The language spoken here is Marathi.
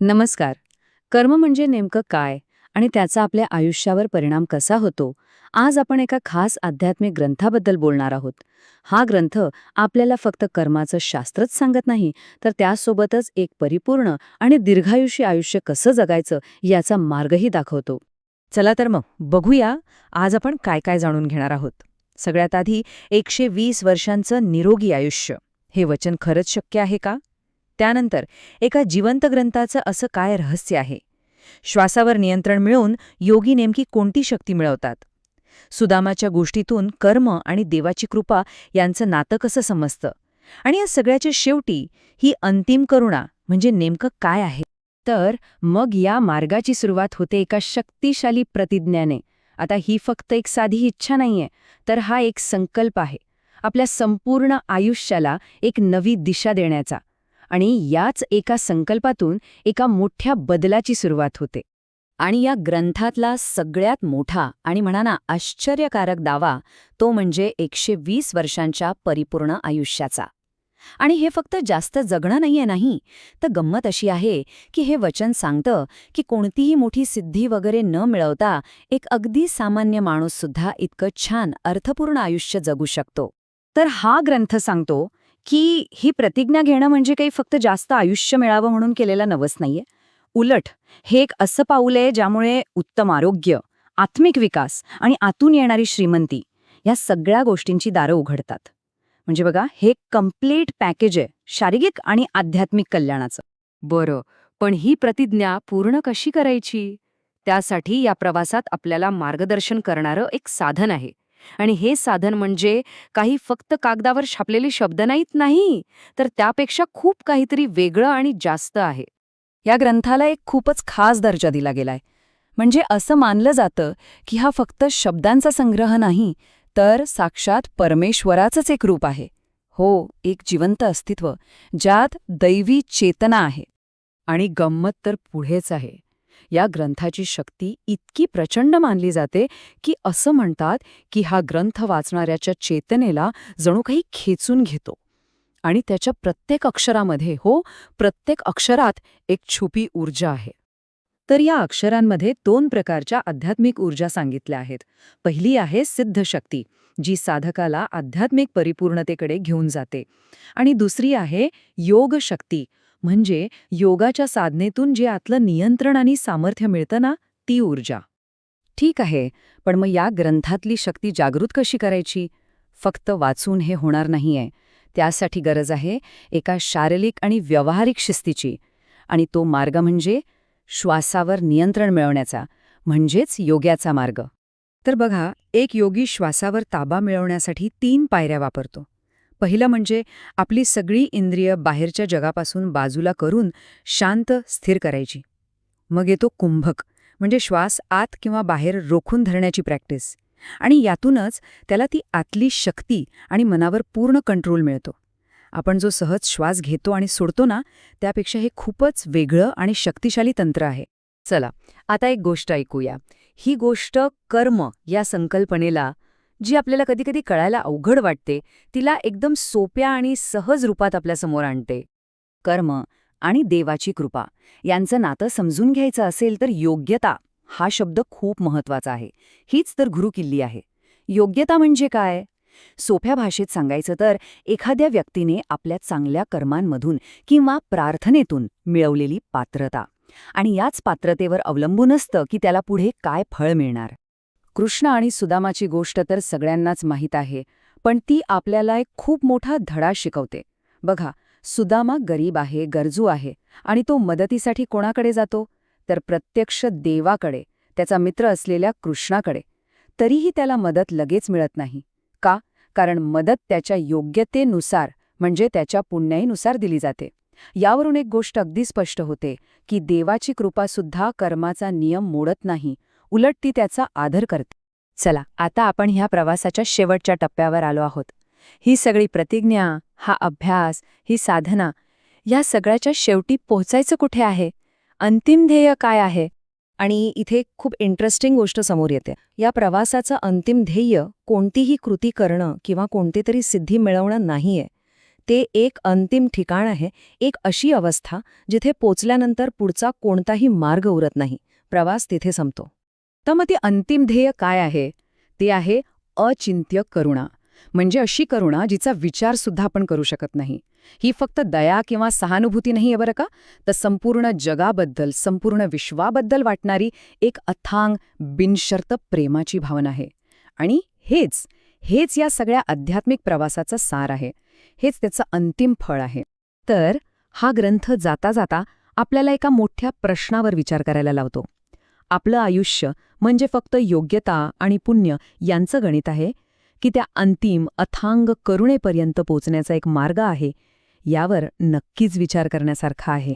नमस्कार. कर्म म्हणजे नेमकं काय आणि त्याचा आपल्या आयुष्यावर परिणाम कसा होतो? आज आपण एका खास आध्यात्मिक ग्रंथाबद्दल बोलणार आहोत. हा ग्रंथ आपल्याला फक्त कर्माचं शास्त्रच सांगत नाही, तर त्यासोबतच एक परिपूर्ण आणि दीर्घायुषी आयुष्य कसं जगायचं याचा मार्गही दाखवतो. चला तर मग बघूया आज आपण काय काय जाणून घेणार आहोत. सगळ्यात आधी 120 वर्षांचं निरोगी आयुष्य हे वचन खरंच शक्य आहे का? त्यानंतर एका जिवंत ग्रंथाचं असं काय रहस्य आहे? श्वासावर नियंत्रण मिळवून योगी नेमकी कोणती शक्ती मिळवतात? सुदामाच्या गोष्टीतून कर्म आणि देवाची कृपा यांचं नातं कसं समजतं? आणि या सगळ्याच्या शेवटी ही अंतिम करुणा म्हणजे नेमकं काय आहे? तर मग या मार्गाची सुरुवात होते एका शक्तिशाली प्रतिज्ञाने. आता ही फक्त एक साधी इच्छा नाहीये, तर हा एक संकल्प आहे. आपल्या संपूर्ण आयुष्याला एक नवी दिशा देण्याचा. आणि याच एका संकल्पातून एका मोठ्या बदलाची सुरुवात होते. आणि या ग्रंथातला सगळ्यात मोठा आणि म्हणा ना आश्चर्यकारक दावा तो म्हणजे 120 वर्षांच्या परिपूर्ण आयुष्याचा. आणि हे फक्त जास्त जगणं नाहीये नाही, तर गंमत अशी आहे की हे वचन सांगतं की कोणतीही मोठी सिद्धी वगैरे न मिळवता एक अगदी सामान्य माणूससुद्धा इतकं छान अर्थपूर्ण आयुष्य जगू शकतो. तर हा ग्रंथ सांगतो की ही प्रतिज्ञा घेणं म्हणजे काही फक्त जास्त आयुष्य मिळावं म्हणून केलेलं नवस नाहीये. उलट हे एक असं पाऊल आहे ज्यामुळे उत्तम आरोग्य, आत्मिक विकास आणि आतून येणारी श्रीमंती या सगळ्या गोष्टींची दारं उघडतात. म्हणजे बघा, हे कम्प्लीट पॅकेज आहे शारीरिक आणि आध्यात्मिक कल्याणाचं. बरं, पण ही प्रतिज्ञा पूर्ण कशी करायची? त्यासाठी या प्रवासात आपल्याला मार्गदर्शन करणारं एक साधन आहे. आणि हे साधन म्हणजे काही फक्त कागदावर छापलेले शब्द नाही, तर त्यापेक्षा खूप काहीतरी वेगळं आणि जास्त आहे. या ग्रंथाला एक खूपच खास दर्जा दिला गेलाय. म्हणजे असं मानलं जातं की हा फक्त शब्दांचा संग्रह नाही, तर साक्षात परमेश्वराचंच एक रूप आहे. हो, एक जिवंत अस्तित्व, ज्यात दैवी चेतना आहे. आणि गंमत तर पुढेच आहे. या ग्रंथाची शक्ती इतकी प्रचंड मानली जाते की असं म्हणतात की हा ग्रंथ वाचणाऱ्याच्या चेतनेला जणू काही खेचून घेतो. आणि त्याच्या प्रत्येक अक्षरामध्ये, प्रत्येक अक्षरात एक छुपी ऊर्जा आहे. तर या अक्षरांमध्ये 2 प्रकारच्या आध्यात्मिक ऊर्जा सांगितल्या आहेत. पहिली आहे सिद्ध शक्ती, जी साधकाला आध्यात्मिक परिपूर्णतेकडे घेऊन जाते. आणि दुसरी आहे योग शक्ती, म्हणजे योगाच्या साधनेतून जे आतलं नियंत्रण आणि सामर्थ्य मिळतं ना, ती ऊर्जा. ठीक आहे, पण मग या ग्रंथातली शक्ती जागृत कशी करायची? फक्त वाचून हे होणार नाहीये. त्यासाठी गरज आहे एका शारीरिक आणि व्यावहारिक शिस्तीची. आणि तो मार्ग म्हणजे श्वासावर नियंत्रण मिळवण्याचा, म्हणजेच योग्याचा मार्ग. तर बघा, एक योगी श्वासावर ताबा मिळवण्यासाठी 3 पायऱ्या वापरतो. पहिलं म्हणजे आपली सगळी इंद्रिय बाहेरच्या जगापासून बाजूला करून शांत स्थिर करायची. मग येतो कुंभक, म्हणजे श्वास आत किंवा बाहेर रोखून धरण्याची प्रॅक्टिस. आणि यातूनच त्याला ती आतली शक्ती आणि मनावर पूर्ण कंट्रोल मिळतो. आपण जो सहज श्वास घेतो आणि सोडतो ना, त्यापेक्षा हे खूपच वेगळं आणि शक्तिशाली तंत्र आहे. चला, आता एक गोष्ट ऐकूया. ही गोष्ट कर्म या संकल्पनेला, जी आपल्याला कधीकधी कळायला अवघड वाटते, तिला एकदम सोप्या आणि सहज रूपात आपल्यासमोर आणते. कर्म आणि देवाची कृपा यांचं नातं समजून घ्यायचं असेल तर योग्यता हा शब्द खूप महत्वाचा आहे. हीच तर गुरुकिल्ली आहे. योग्यता म्हणजे काय? सोप्या भाषेत सांगायचं तर एखाद्या व्यक्तीने आपल्या चांगल्या कर्मांमधून किंवा प्रार्थनेतून मिळवलेली पात्रता. आणि याच पात्रतेवर अवलंबून असतं की त्याला पुढे काय फळ मिळणार. कृष्ण आणि सुदामाची गोष्ट तर सगळ्यांनाच माहीत आहे, पण ती आपल्याला एक खूप मोठा धडा शिकवते. बघा, सुदामा गरीब आहे, गरजू आहे, आणि तो मदतीसाठी कोणाकडे जातो? तर प्रत्यक्ष देवाकडे, त्याचा मित्र असलेल्या कृष्णाकडे. तरीही त्याला मदत लगेच मिळत नाही. का? कारण मदत त्याच्या योग्यतेनुसार, म्हणजे त्याच्या पुण्याईनुसार दिली जाते. यावरून एक गोष्ट अगदी स्पष्ट होते की देवाची कृपासुद्धा कर्माचा नियम मोडत नाही, उलट ती त्याचा आदर करते. चला, आता आपण ह्या प्रवासाच्या शेवटच्या टप्प्यावर आलो आहोत. ही सगळी प्रतिज्ञा, हा अभ्यास, ही साधना, या सगळ्याच्या शेवटी पोहोचायचं कुठे आहे? अंतिम ध्येय काय आहे? आणि इथे खूप इंटरेस्टिंग गोष्ट समोर येते. या प्रवासाचं अंतिम ध्येय कोणतीही कृती करणं किंवा कोणतीतरी सिद्धी मिळवणं नाहीये. ते एक अंतिम ठिकाण आहे, एक अशी अवस्था जिथे पोचल्यानंतर पुढचा कोणताही मार्ग उरत नाही, प्रवास तिथे संपतो. तर मग ते अंतिम ध्येय काय आहे? ते आहे अचिंत्य करुणा. म्हणजे अशी करुणा जिचा विचारसुद्धा आपण करू शकत नाही. ही फक्त दया किंवा सहानुभूती नाही आहे बरं का, तर संपूर्ण जगाबद्दल, संपूर्ण विश्वाबद्दल वाटणारी एक अथांग, बिनशर्त प्रेमाची भावना आहे. आणि हेच या सगळ्या आध्यात्मिक प्रवासाचा सार आहे. हेच त्याचं अंतिम फळ आहे. तर हा ग्रंथ जाता जाता आपल्याला एका मोठ्या प्रश्नावर विचार करायला लावतो. आपलं आयुष्य म्हणजे फक्त योग्यता आणि पुण्य यांचं गणित आहे, की त्या अंतिम अथांग करुणेपर्यंत पोचण्याचा एक मार्ग आहे? यावर नक्कीच विचार करण्यासारखा आहे.